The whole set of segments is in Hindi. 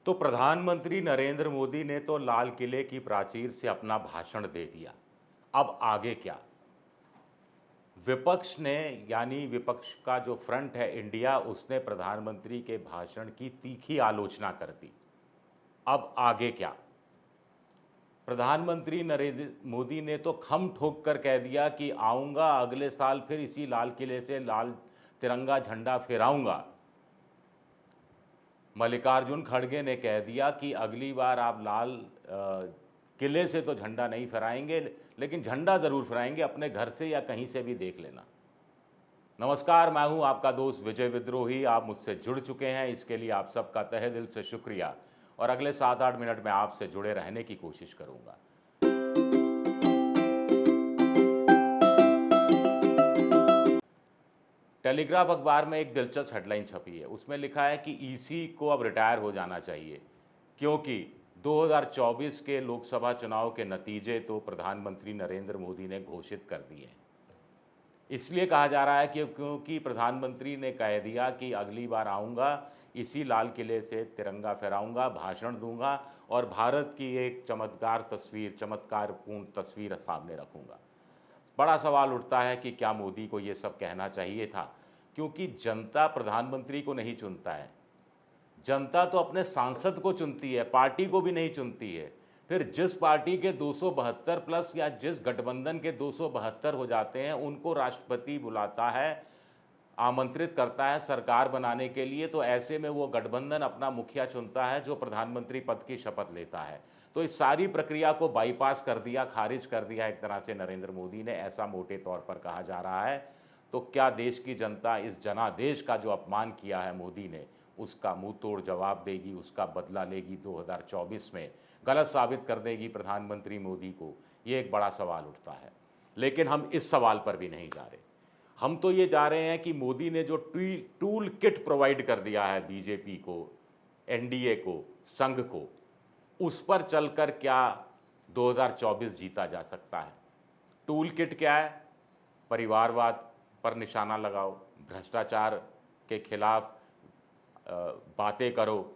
तो प्रधानमंत्री नरेंद्र मोदी ने तो लाल किले की प्राचीर से अपना भाषण दे दिया। अब आगे क्या? विपक्ष ने यानी विपक्ष का जो फ्रंट है इंडिया, उसने प्रधानमंत्री के भाषण की तीखी आलोचना कर दी। अब आगे क्या? प्रधानमंत्री नरेंद्र मोदी ने तो खम ठोक कर कह दिया कि आऊंगा अगले साल फिर इसी लाल किले से लाल तिरंगा झंडा फहराऊंगा। मल्लिकार्जुन खड़गे ने कह दिया कि अगली बार आप लाल किले से तो झंडा नहीं फहराएंगे, लेकिन झंडा ज़रूर फहराएंगे, अपने घर से या कहीं से भी देख लेना। नमस्कार, मैं हूं आपका दोस्त विजय विद्रोही। आप मुझसे जुड़ चुके हैं, इसके लिए आप सबका तहे दिल से शुक्रिया। और अगले 7-8 मिनट में आपसे जुड़े रहने की कोशिश करूंगा। टेलीग्राफ अखबार में एक दिलचस्प हेडलाइन छपी है। उसमें लिखा है कि ईसी को अब रिटायर हो जाना चाहिए, क्योंकि 2024 के लोकसभा चुनाव के नतीजे तो प्रधानमंत्री नरेंद्र मोदी ने घोषित कर दिए हैं। इसलिए कहा जा रहा है कि क्योंकि प्रधानमंत्री ने कह दिया कि अगली बार आऊँगा, इसी लाल किले से तिरंगा फहराऊँगा, भाषण दूँगा और भारत की एक चमत्कारपूर्ण तस्वीर सामने रखूँगा। बड़ा सवाल उठता है कि क्या मोदी को ये सब कहना चाहिए था? क्योंकि जनता प्रधानमंत्री को नहीं चुनता है। जनता तो अपने सांसद को चुनती है, पार्टी को भी नहीं चुनती है। फिर जिस पार्टी के 272 प्लस या जिस गठबंधन के 272 हो जाते हैं, उनको राष्ट्रपति बुलाता है, आमंत्रित करता है सरकार बनाने के लिए, तो ऐसे में वो गठबंधन अपना मुखिया चुनता है जो प्रधानमंत्री पद की शपथ लेता है। तो इस सारी प्रक्रिया को बाईपास कर दिया, खारिज कर दिया एक तरह से नरेंद्र मोदी ने, ऐसा मोटे तौर पर कहा जा रहा है। तो क्या देश की जनता इस जनादेश का जो अपमान किया है मोदी ने, उसका मुंह तोड़ जवाब देगी, उसका बदला लेगी 2024 में, गलत साबित कर देगी प्रधानमंत्री मोदी को? ये एक बड़ा सवाल उठता है। लेकिन हम इस सवाल पर भी नहीं जा रहे। हम तो ये जा रहे हैं कि मोदी ने जो टूल किट प्रोवाइड कर दिया है बीजेपी को, एनडीए को, संघ को, उस पर चलकर क्या 2024 जीता जा सकता है? टूल किट क्या है? परिवारवाद पर निशाना लगाओ, भ्रष्टाचार के खिलाफ बातें करो,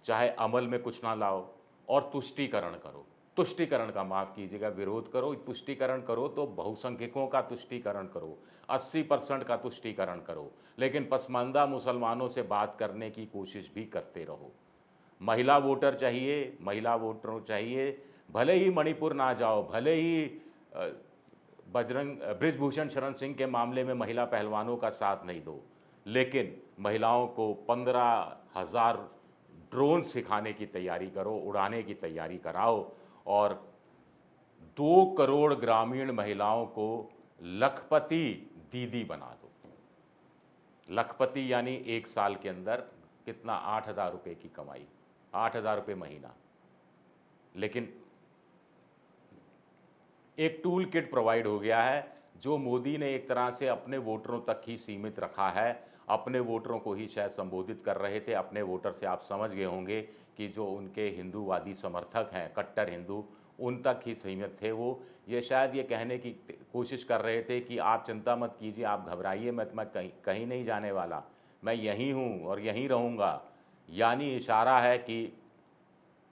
चाहे अमल में कुछ ना लाओ, और तुष्टीकरण करो। तुष्टीकरण का, माफ़ कीजिएगा, विरोध करो, तुष्टीकरण करो तो बहुसंख्यकों का तुष्टीकरण करो, 80% का तुष्टीकरण करो, लेकिन पसमानदा मुसलमानों से बात करने की कोशिश भी करते रहो। महिला वोटर चाहिए, महिला वोटरों चाहिए, भले ही मणिपुर ना जाओ, भले ही बृजभूषण शरण सिंह के मामले में महिला पहलवानों का साथ नहीं दो, लेकिन महिलाओं को 15,000 ड्रोन सिखाने की तैयारी करो, उड़ाने की तैयारी कराओ, और 2 करोड़ ग्रामीण महिलाओं को लखपति दीदी बना दो। लखपति यानी एक साल के अंदर कितना? 8,000 रुपये की कमाई, 8,000 रुपये महीना। लेकिन एक टूल किट प्रोवाइड हो गया है जो मोदी ने एक तरह से अपने वोटरों तक ही सीमित रखा है। अपने वोटरों को ही शायद संबोधित कर रहे थे। अपने वोटर से आप समझ गए होंगे कि जो उनके हिंदूवादी समर्थक हैं, कट्टर हिंदू, उन तक ही सीमित थे वो। ये शायद ये कहने की कोशिश कर रहे थे कि आप चिंता मत कीजिए, आप घबराइए मत, मैं कहीं कहीं नहीं जाने वाला, मैं यहीं हूँ और यहीं रहूँगा। यानी इशारा है कि,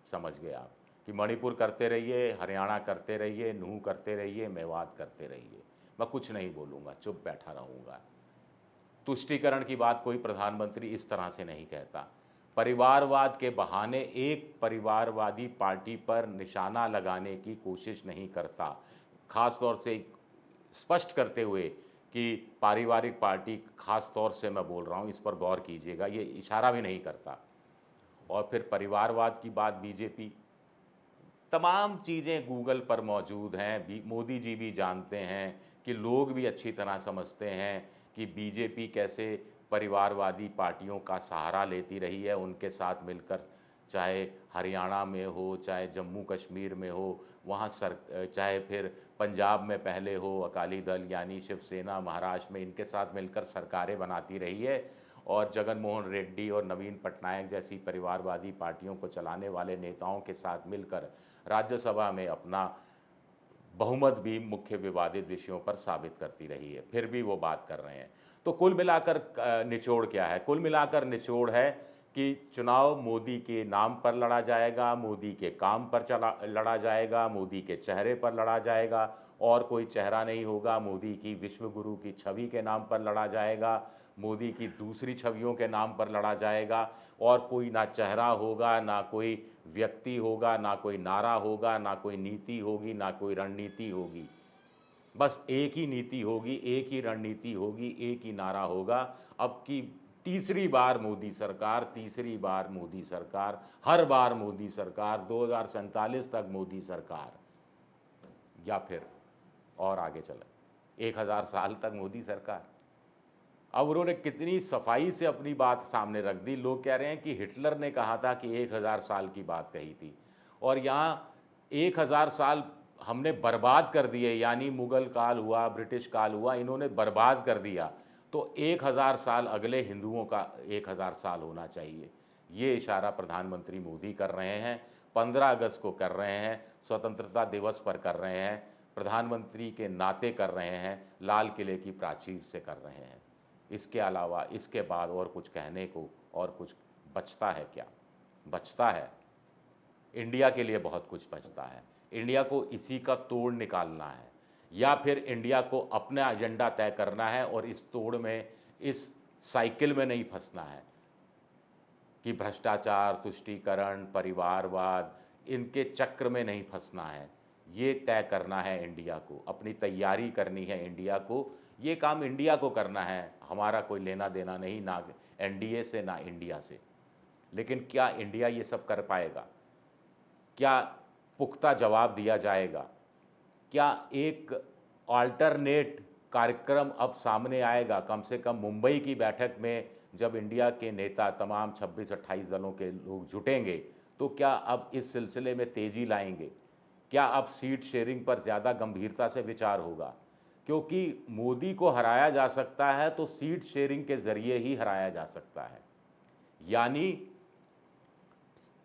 समझ गए आप, कि मणिपुर करते रहिए, हरियाणा करते रहिए, नूह करते रहिए, मेवात करते रहिए, मैं कुछ नहीं बोलूँगा, चुप बैठा रहूँगा। तुष्टीकरण की बात कोई प्रधानमंत्री इस तरह से नहीं कहता। परिवारवाद के बहाने एक परिवारवादी पार्टी पर निशाना लगाने की कोशिश नहीं करता, ख़ास तौर से स्पष्ट करते हुए कि पारिवारिक पार्टी, ख़ास तौर से मैं बोल रहा हूँ, इस पर गौर कीजिएगा, ये इशारा भी नहीं करता। और फिर परिवारवाद की बात बीजेपी, तमाम चीज़ें गूगल पर मौजूद हैं, मोदी जी भी जानते हैं कि लोग भी अच्छी तरह समझते हैं कि बीजेपी कैसे परिवारवादी पार्टियों का सहारा लेती रही है, उनके साथ मिलकर, चाहे हरियाणा में हो, चाहे जम्मू कश्मीर में हो, वहाँ चाहे फिर पंजाब में पहले हो अकाली दल यानी शिवसेना, महाराष्ट्र में इनके साथ मिलकर सरकारें बनाती रही है, और जगन मोहन रेड्डी और नवीन पटनायक जैसी परिवारवादी पार्टियों को चलाने वाले नेताओं के साथ मिलकर राज्यसभा में अपना बहुमत भी मुख्य विवादित विषयों पर साबित करती रही है। फिर भी वो बात कर रहे हैं। तो कुल मिलाकर निचोड़ क्या है? कुल मिलाकर निचोड़ है कि चुनाव मोदी के नाम पर लड़ा जाएगा, मोदी के काम पर लड़ा जाएगा, मोदी के चेहरे पर लड़ा जाएगा, और कोई चेहरा नहीं होगा, मोदी की विश्व गुरु की छवि के नाम पर लड़ा जाएगा, मोदी की दूसरी छवियों के नाम पर लड़ा जाएगा, और कोई ना चेहरा होगा, ना कोई व्यक्ति होगा, ना कोई नारा होगा, ना कोई नीति होगी, ना कोई रणनीति होगी। बस एक ही नीति होगी, एक ही रणनीति होगी, एक ही नारा होगा। अब की तीसरी बार मोदी सरकार, तीसरी बार मोदी सरकार, हर बार मोदी सरकार, 2047 तक मोदी सरकार, या फिर और आगे चले 1000 साल तक मोदी सरकार। अब उन्होंने कितनी सफाई से अपनी बात सामने रख दी। लोग कह रहे हैं कि हिटलर ने कहा था कि 1000 साल की बात कही थी, और यहाँ 1000 साल हमने बर्बाद कर दिए, यानी मुगल काल हुआ, ब्रिटिश काल हुआ, इन्होंने बर्बाद कर दिया। तो 1000 साल अगले हिंदुओं का 1000 साल होना चाहिए। ये इशारा प्रधानमंत्री मोदी कर रहे हैं, 15 अगस्त को कर रहे हैं, स्वतंत्रता दिवस पर कर रहे हैं, प्रधानमंत्री के नाते कर रहे हैं, लाल किले की प्राचीर से कर रहे हैं। इसके अलावा इसके बाद और कुछ कहने को और कुछ बचता है क्या? बचता है, इंडिया के लिए बहुत कुछ बचता है। इंडिया को इसी का तोड़ निकालना है, या फिर इंडिया को अपना एजेंडा तय करना है और इस तोड़ में, इस साइकिल में नहीं फंसना है कि भ्रष्टाचार, तुष्टीकरण, परिवारवाद, इनके चक्र में नहीं फंसना है। ये तय करना है इंडिया को, अपनी तैयारी करनी है इंडिया को, ये काम इंडिया को करना है। हमारा कोई लेना देना नहीं, ना एनडीए से ना इंडिया से। लेकिन क्या इंडिया ये सब कर पाएगा? क्या पुख्ता जवाब दिया जाएगा? क्या एक अल्टरनेट कार्यक्रम अब सामने आएगा? कम से कम मुंबई की बैठक में जब इंडिया के नेता, तमाम 26-28 दलों के लोग जुटेंगे, तो क्या अब इस सिलसिले में तेज़ी लाएंगे? क्या अब सीट शेयरिंग पर ज़्यादा गंभीरता से विचार होगा? क्योंकि मोदी को हराया जा सकता है तो सीट शेयरिंग के ज़रिए ही हराया जा सकता है। यानी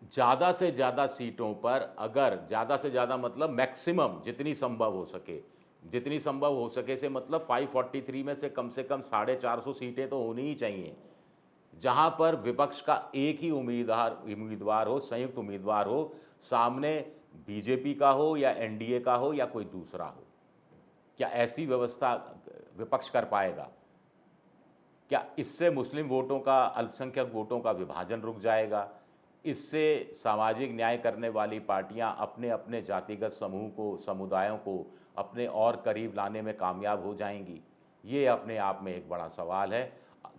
ज़्यादा से ज़्यादा सीटों पर, अगर ज़्यादा से ज़्यादा मतलब मैक्सिमम जितनी संभव हो सके, जितनी संभव हो सके से मतलब 543 में से कम 450 सीटें तो होनी ही चाहिए, जहां पर विपक्ष का एक ही उम्मीदवार हो, संयुक्त उम्मीदवार हो, सामने बीजेपी का हो या एनडीए का हो या कोई दूसरा हो। क्या ऐसी व्यवस्था विपक्ष कर पाएगा? क्या इससे मुस्लिम वोटों का, अल्पसंख्यक वोटों का विभाजन रुक जाएगा? इससे सामाजिक न्याय करने वाली पार्टियां अपने अपने जातिगत समूह को, समुदायों को अपने और करीब लाने में कामयाब हो जाएंगी? ये अपने आप में एक बड़ा सवाल है।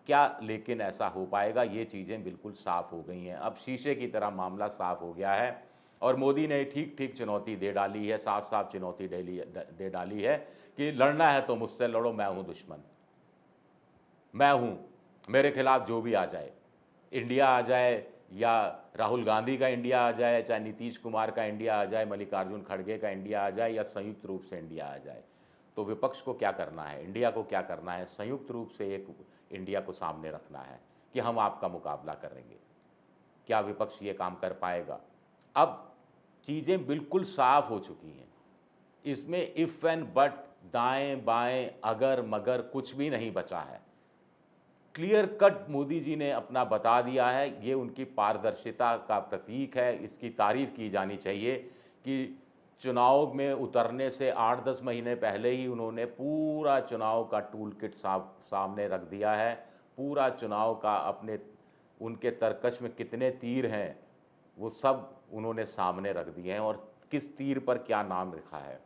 क्या लेकिन ऐसा हो पाएगा? ये चीज़ें बिल्कुल साफ़ हो गई हैं, अब शीशे की तरह मामला साफ़ हो गया है, और मोदी ने ठीक ठीक चुनौती दे डाली है, साफ साफ चुनौती दे डाली है कि लड़ना है तो मुझसे लड़ो, मैं हूँ दुश्मन, मैं हूँ, मेरे खिलाफ जो भी आ जाए, इंडिया आ जाए या राहुल गांधी का इंडिया आ जाए, चाहे नीतीश कुमार का इंडिया आ जाए, मल्लिकार्जुन खड़गे का इंडिया आ जाए, या संयुक्त रूप से इंडिया आ जाए, तो विपक्ष को क्या करना है, इंडिया को क्या करना है? संयुक्त रूप से एक इंडिया को सामने रखना है कि हम आपका मुकाबला करेंगे। क्या विपक्ष ये काम कर पाएगा? अब चीज़ें बिल्कुल साफ हो चुकी हैं, इसमें इफ़ एंड बट, दाएं बाएं, अगर मगर कुछ भी नहीं बचा है। क्लियर कट मोदी जी ने अपना बता दिया है, ये उनकी पारदर्शिता का प्रतीक है। इसकी तारीफ़ की जानी चाहिए कि चुनाव में उतरने से 8-10 महीने पहले ही उन्होंने पूरा चुनाव का टूल किट सामने रख दिया है। पूरा चुनाव का अपने, उनके तरकश में कितने तीर हैं वो सब उन्होंने सामने रख दिए हैं, और किस तीर पर क्या नाम लिखा है।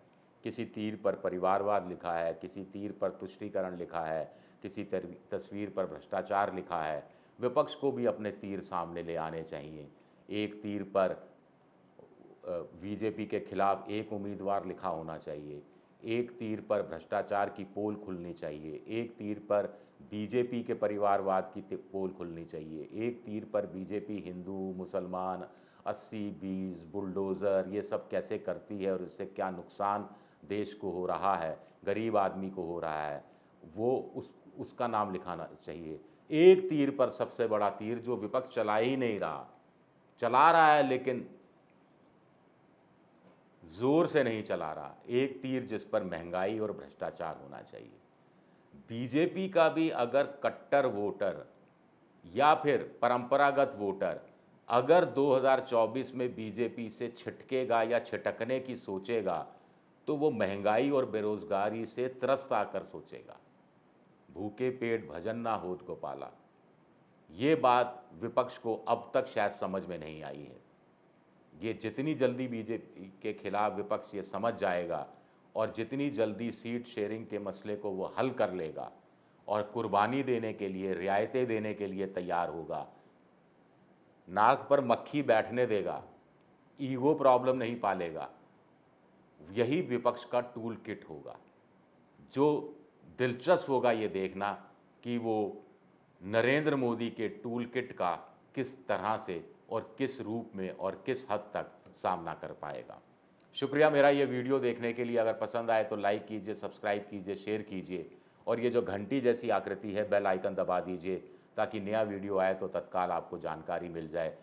किसी तीर पर परिवारवाद लिखा है, किसी तीर पर तुष्टीकरण लिखा है, किसी तस्वीर पर भ्रष्टाचार लिखा है। विपक्ष को भी अपने तीर सामने ले आने चाहिए। एक तीर पर बीजेपी के खिलाफ एक उम्मीदवार लिखा होना चाहिए, एक तीर पर भ्रष्टाचार की पोल खुलनी चाहिए, एक तीर पर बीजेपी के परिवारवाद की पोल खुलनी चाहिए, एक तीर पर बीजेपी हिंदू मुसलमान 80-20 बुलडोज़र ये सब कैसे करती है और इससे क्या नुकसान देश को हो रहा है, गरीब आदमी को हो रहा है, वो उसका नाम लिखाना चाहिए। एक तीर पर, सबसे बड़ा तीर जो विपक्ष चला ही नहीं रहा, चला रहा है लेकिन जोर से नहीं चला रहा, एक तीर जिस पर महंगाई और भ्रष्टाचार होना चाहिए। बीजेपी का भी अगर कट्टर वोटर या फिर परंपरागत वोटर अगर 2024 में बीजेपी से छिटकेगा या छिटकने की सोचेगा तो वो महंगाई और बेरोजगारी से त्रस्त आकर सोचेगा। भूखे पेट भजन ना होत गोपाला, ये बात विपक्ष को अब तक शायद समझ में नहीं आई है। ये जितनी जल्दी बीजेपी के खिलाफ विपक्ष ये समझ जाएगा और जितनी जल्दी सीट शेयरिंग के मसले को वो हल कर लेगा और कुर्बानी देने के लिए, रियायतें देने के लिए तैयार होगा, नाक पर मक्खी बैठने देगा, ईगो प्रॉब्लम नहीं पालेगा, यही विपक्ष का टूल किट होगा। जो दिलचस्प होगा ये देखना कि वो नरेंद्र मोदी के टूल किट का किस तरह से और किस रूप में और किस हद तक सामना कर पाएगा। शुक्रिया मेरा ये वीडियो देखने के लिए। अगर पसंद आए तो लाइक कीजिए, सब्सक्राइब कीजिए, शेयर कीजिए और ये जो घंटी जैसी आकृति है बेल आइकन दबा दीजिए ताकि नया वीडियो आए तो तत्काल आपको जानकारी मिल जाए।